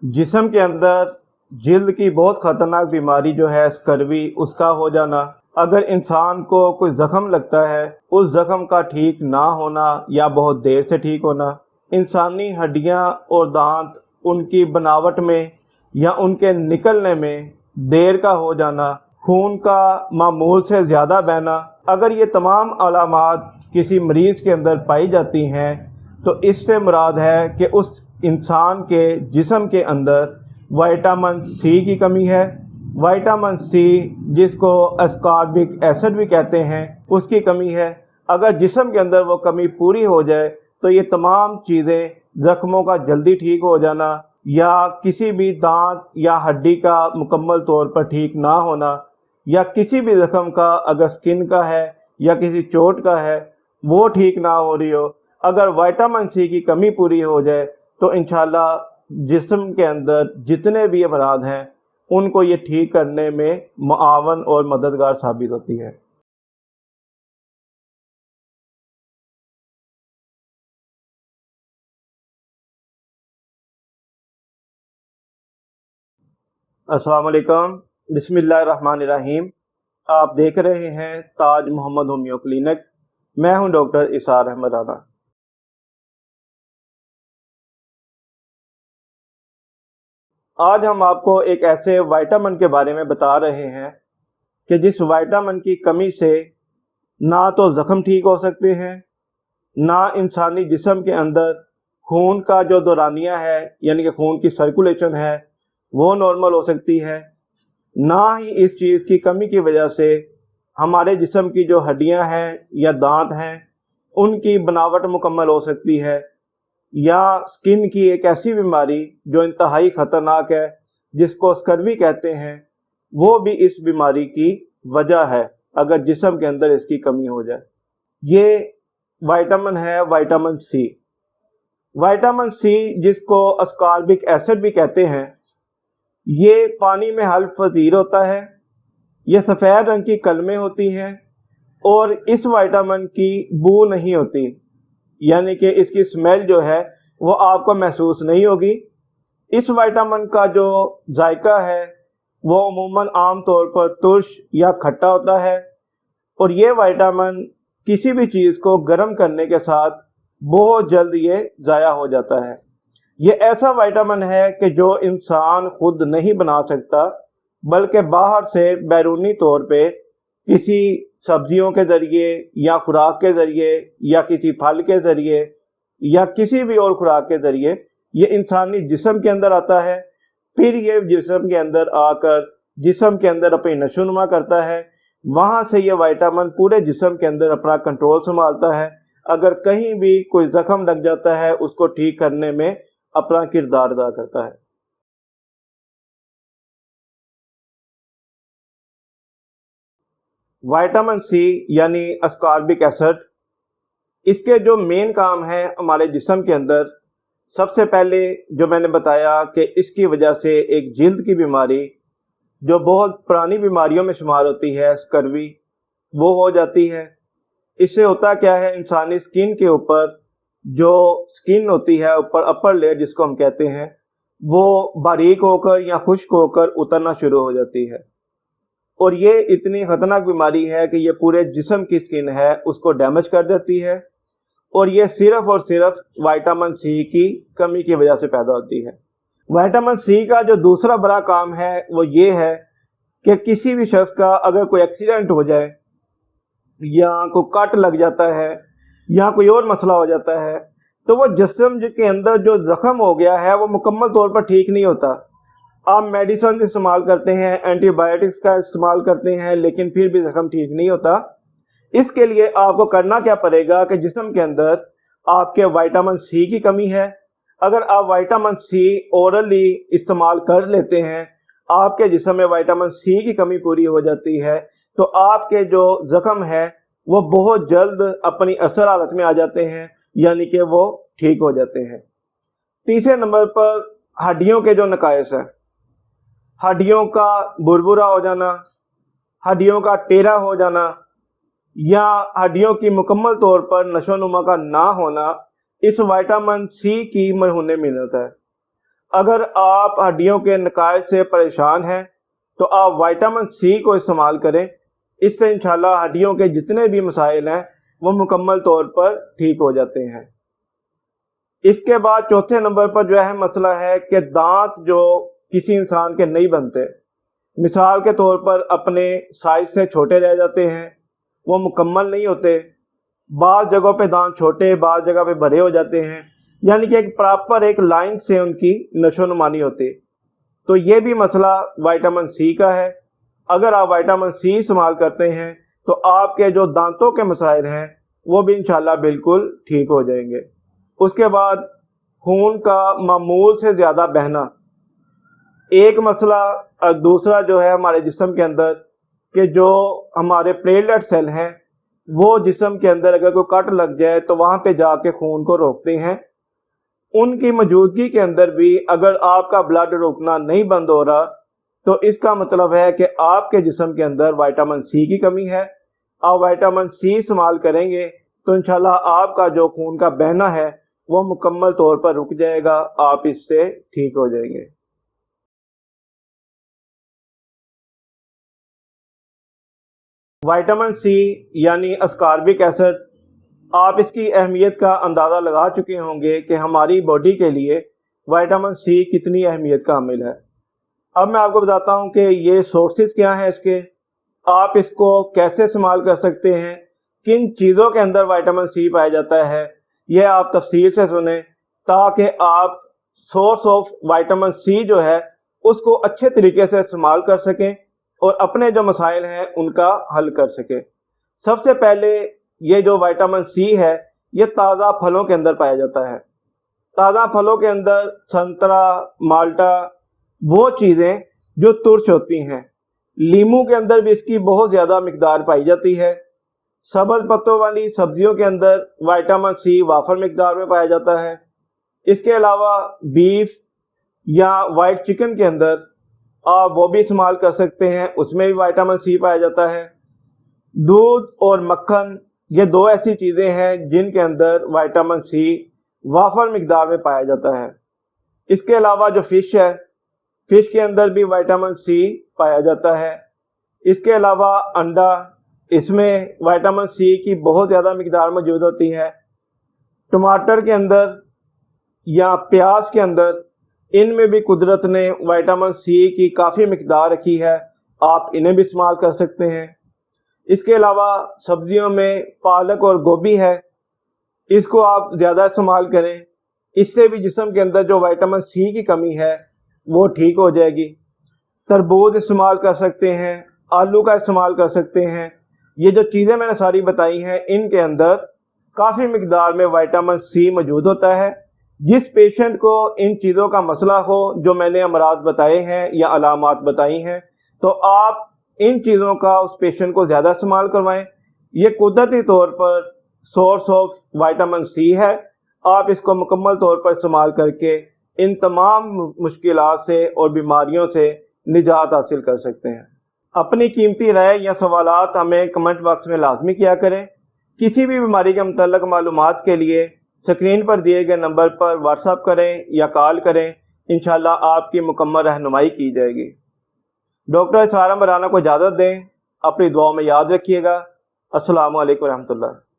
जिस्म के अंदर जल्द की बहुत ख़तरनाक बीमारी जो है स्कर्वी, उसका हो जाना। अगर इंसान को कोई ज़ख़म लगता है, उस ज़ख़म का ठीक ना होना या बहुत देर से ठीक होना, इंसानी हड्डियां और दांत उनकी बनावट में या उनके निकलने में देर का हो जाना, खून का मामूल से ज़्यादा बहना, अगर ये तमाम अलामात किसी मरीज़ के अंदर पाई जाती हैं तो इससे मुराद है कि उस इंसान के जिस्म के अंदर विटामिन सी की कमी है। विटामिन सी, जिसको अस्कॉर्बिक एसिड भी कहते हैं, उसकी कमी है। अगर जिस्म के अंदर वो कमी पूरी हो जाए तो ये तमाम चीज़ें, ज़ख्मों का जल्दी ठीक हो जाना या किसी भी दांत या हड्डी का मुकम्मल तौर पर ठीक ना होना, या किसी भी ज़ख्म का, अगर स्किन का है या किसी चोट का है, वो ठीक ना हो रही हो, अगर विटामिन सी की कमी पूरी हो जाए तो इंशाल्लाह जिस्म के अंदर जितने भी अमराज हैं उनको ये ठीक करने में मुआवन और मददगार साबित होती है। अस्सलाम वालेकुम, बिस्मिल्लाहिर्रहमानिर्रहीम। आप देख रहे हैं ताज मोहम्मद होमियो क्लिनिक। मैं हूं डॉक्टर इसार अहमद राना। आज हम आपको एक ऐसे विटामिन के बारे में बता रहे हैं कि जिस विटामिन की कमी से ना तो ज़ख्म ठीक हो सकते हैं, ना इंसानी जिस्म के अंदर खून का जो दौरानिया है, यानी कि खून की सर्कुलेशन है, वो नॉर्मल हो सकती है, ना ही इस चीज़ की कमी की वजह से हमारे जिस्म की जो हड्डियां हैं या दांत हैं उनकी बनावट मुकम्मल हो सकती है, या स्किन की एक ऐसी बीमारी जो इंतहाई ख़तरनाक है, जिसको स्कर्वी कहते हैं, वो भी इस बीमारी की वजह है अगर जिस्म के अंदर इसकी कमी हो जाए। ये विटामिन है विटामिन सी। विटामिन सी, जिसको अस्कॉर्बिक एसिड भी कहते हैं, ये पानी में हल पजीर होता है। ये सफ़ेद रंग की कलमें होती हैं और इस विटामिन की बू नहीं होती, यानी कि इसकी स्मेल जो है वो आपको महसूस नहीं होगी। इस विटामिन का जो जायका है वो अमूमन आम तौर पर तुर्श या खट्टा होता है, और ये विटामिन किसी भी चीज़ को गर्म करने के साथ बहुत जल्द ये ज़ाया हो जाता है। ये ऐसा विटामिन है कि जो इंसान खुद नहीं बना सकता, बल्कि बाहर से बैरूनी तौर पे किसी सब्जियों के ज़रिए या खुराक के ज़रिए या किसी फल के ज़रिए या किसी भी और खुराक के ज़रिए ये इंसानी जिस्म के अंदर आता है। फिर ये जिस्म के अंदर आकर जिस्म के अंदर अपनी नशोनुमा करता है। वहाँ से ये विटामिन पूरे जिस्म के अंदर अपना कंट्रोल संभालता है। अगर कहीं भी कोई ज़ख्म लग जाता है उसको ठीक करने में अपना किरदार अदा करता है। विटामिन सी यानी अस्कॉर्बिक एसिड, इसके जो मेन काम हैं हमारे जिस्म के अंदर, सबसे पहले जो मैंने बताया कि इसकी वजह से एक जल्द की बीमारी जो बहुत पुरानी बीमारियों में शुमार होती है, स्कर्वी, वो हो जाती है। इससे होता क्या है, इंसानी स्किन के ऊपर जो स्किन होती है, ऊपर अपर लेयर जिसको हम कहते हैं, वो बारीक होकर या खुश्क होकर उतरना शुरू हो जाती है। और ये इतनी ख़तरनाक बीमारी है कि ये पूरे जिस्म की स्किन है उसको डैमेज कर देती है, और ये सिर्फ और सिर्फ विटामिन सी की कमी की वजह से पैदा होती है। विटामिन सी का जो दूसरा बड़ा काम है वो ये है कि किसी भी शख्स का अगर कोई एक्सीडेंट हो जाए या कोई कट लग जाता है या कोई और मसला हो जाता है, तो वो जिस्म के अंदर जो ज़ख्म हो गया है वो मुकम्मल तौर पर ठीक नहीं होता। आप मेडिसिन इस्तेमाल करते हैं, एंटीबायोटिक्स का इस्तेमाल करते हैं, लेकिन फिर भी ज़ख्म ठीक नहीं होता। इसके लिए आपको करना क्या पड़ेगा कि जिस्म के अंदर आपके विटामिन सी की कमी है। अगर आप विटामिन सी ओरली इस्तेमाल कर लेते हैं, आपके जिस्म में विटामिन सी की कमी पूरी हो जाती है, तो आपके जो ज़ख्म है वो बहुत जल्द अपनी असर हालत में आ जाते हैं, यानी कि वो ठीक हो जाते हैं। तीसरे नंबर पर हड्डियों के जो नकायस हैं, हड्डियों का बुरबुरा हो जाना, हड्डियों का टेढ़ा हो जाना, या हड्डियों की मुकम्मल तौर पर नशोनुमा का ना होना, इस विटामिन सी की मरहून मिन्नत है। اگر آپ ہڈیوں کے نقائص سے پریشان ہیں تو آپ وائٹامن سی کو استعمال کریں، اس سے انشاءاللہ ہڈیوں کے جتنے بھی مسائل ہیں وہ مکمل طور پر ٹھیک ہو جاتے ہیں۔ اس کے بعد چوتھے نمبر پر جو اہم مسئلہ ہے کہ دانت جو کسی انسان کے نہیں بنتے، مثال کے طور پر اپنے سائز سے چھوٹے رہ جاتے ہیں، وہ مکمل نہیں ہوتے، بعض جگہوں پہ دانت چھوٹے، بعض جگہ پہ بڑے ہو جاتے ہیں، یعنی کہ ایک پراپر ایک لائن سے ان کی نشو و نما نہیں ہوتی، تو یہ بھی مسئلہ وائٹامن سی کا ہے۔ اگر آپ وائٹامن سی استعمال کرتے ہیں تو آپ کے جو دانتوں کے مسائل ہیں وہ بھی انشاءاللہ بالکل ٹھیک ہو جائیں گے۔ اس کے بعد خون کا معمول سے زیادہ بہنا، ایک مسئلہ دوسرا جو ہے ہمارے جسم کے اندر کہ جو ہمارے پلیٹلیٹ سیل ہیں وہ جسم کے اندر اگر کوئی کٹ لگ جائے تو وہاں پہ جا کے خون کو روکتے ہیں، ان کی موجودگی کے اندر بھی اگر آپ کا بلڈ روکنا نہیں بند ہو رہا تو اس کا مطلب ہے کہ آپ کے جسم کے اندر وائٹامن سی کی کمی ہے۔ آپ وائٹامن سی استعمال کریں گے تو انشاءاللہ آپ کا جو خون کا بہنا ہے وہ مکمل طور پر رک جائے گا، آپ اس سے ٹھیک ہو جائیں گے۔ وائٹامن سی یعنی اسکاربک ایسڈ، آپ اس کی اہمیت کا اندازہ لگا چکے ہوں گے کہ ہماری باڈی کے لیے وائٹامن سی کتنی اہمیت کا حامل ہے۔ اب میں آپ کو بتاتا ہوں کہ یہ سورسز کیا ہیں اس کے، آپ اس کو کیسے استعمال کر سکتے ہیں، کن چیزوں کے اندر وائٹامن سی پایا جاتا ہے، یہ آپ تفصیل سے سنیں تاکہ آپ سورس آف وائٹامن سی جو ہے اس کو اچھے طریقے سے استعمال کر سکیں اور اپنے جو مسائل ہیں ان کا حل کر سکیں۔ سب سے پہلے یہ جو وائٹامن سی ہے یہ تازہ پھلوں کے اندر پایا جاتا ہے۔ تازہ پھلوں کے اندر سنترا، مالٹا، وہ چیزیں جو ترش ہوتی ہیں، لیموں کے اندر بھی اس کی بہت زیادہ مقدار پائی جاتی ہے، سبز پتوں والی سبزیوں کے اندر وائٹامن سی وافر مقدار میں پایا جاتا ہے۔ اس کے علاوہ بیف یا وائٹ چکن کے اندر آپ وہ بھی استعمال کر سکتے ہیں، اس میں بھی وائٹامن سی پایا جاتا ہے۔ دودھ اور مکھن یہ دو ایسی چیزیں ہیں جن کے اندر وائٹامن سی وافر مقدار میں پایا جاتا ہے۔ اس کے علاوہ جو فش ہے، فش کے اندر بھی وائٹامن سی پایا جاتا ہے۔ اس کے علاوہ انڈا، اس میں وائٹامن سی کی بہت زیادہ مقدار موجود ہوتی ہے۔ ٹماٹر کے اندر یا پیاز کے اندر، ان میں بھی قدرت نے وائٹامن سی کی کافی مقدار رکھی ہے، آپ انہیں بھی استعمال کر سکتے ہیں۔ اس کے علاوہ سبزیوں میں پالک اور گوبھی ہے، اس کو آپ زیادہ استعمال کریں، اس سے بھی جسم کے اندر جو وائٹامن سی کی کمی ہے وہ ٹھیک ہو جائے گی۔ تربوز استعمال کر سکتے ہیں، آلو کا استعمال کر سکتے ہیں۔ یہ جو چیزیں میں نے ساری بتائی ہیں ان کے اندر کافی مقدار میں وائٹامن سی موجود ہوتا ہے۔ جس پیشنٹ کو ان چیزوں کا مسئلہ ہو جو میں نے امراض بتائے ہیں یا علامات بتائی ہیں تو آپ ان چیزوں کا اس پیشنٹ کو زیادہ استعمال کروائیں۔ یہ قدرتی طور پر سورس آف وائٹامن سی ہے، آپ اس کو مکمل طور پر استعمال کر کے ان تمام مشکلات سے اور بیماریوں سے نجات حاصل کر سکتے ہیں۔ اپنی قیمتی رائے یا سوالات ہمیں کمنٹ باکس میں لازمی کیا کریں۔ کسی بھی بیماری کے متعلق معلومات کے لیے سکرین پر دیے گئے نمبر پر واٹس ایپ کریں یا کال کریں، انشاءاللہ آپ کی مکمل رہنمائی کی جائے گی۔ ڈاکٹر اسرار احمد رانا کو اجازت دیں، اپنی دعاؤں میں یاد رکھیے گا۔ السلام علیکم ورحمۃ اللہ۔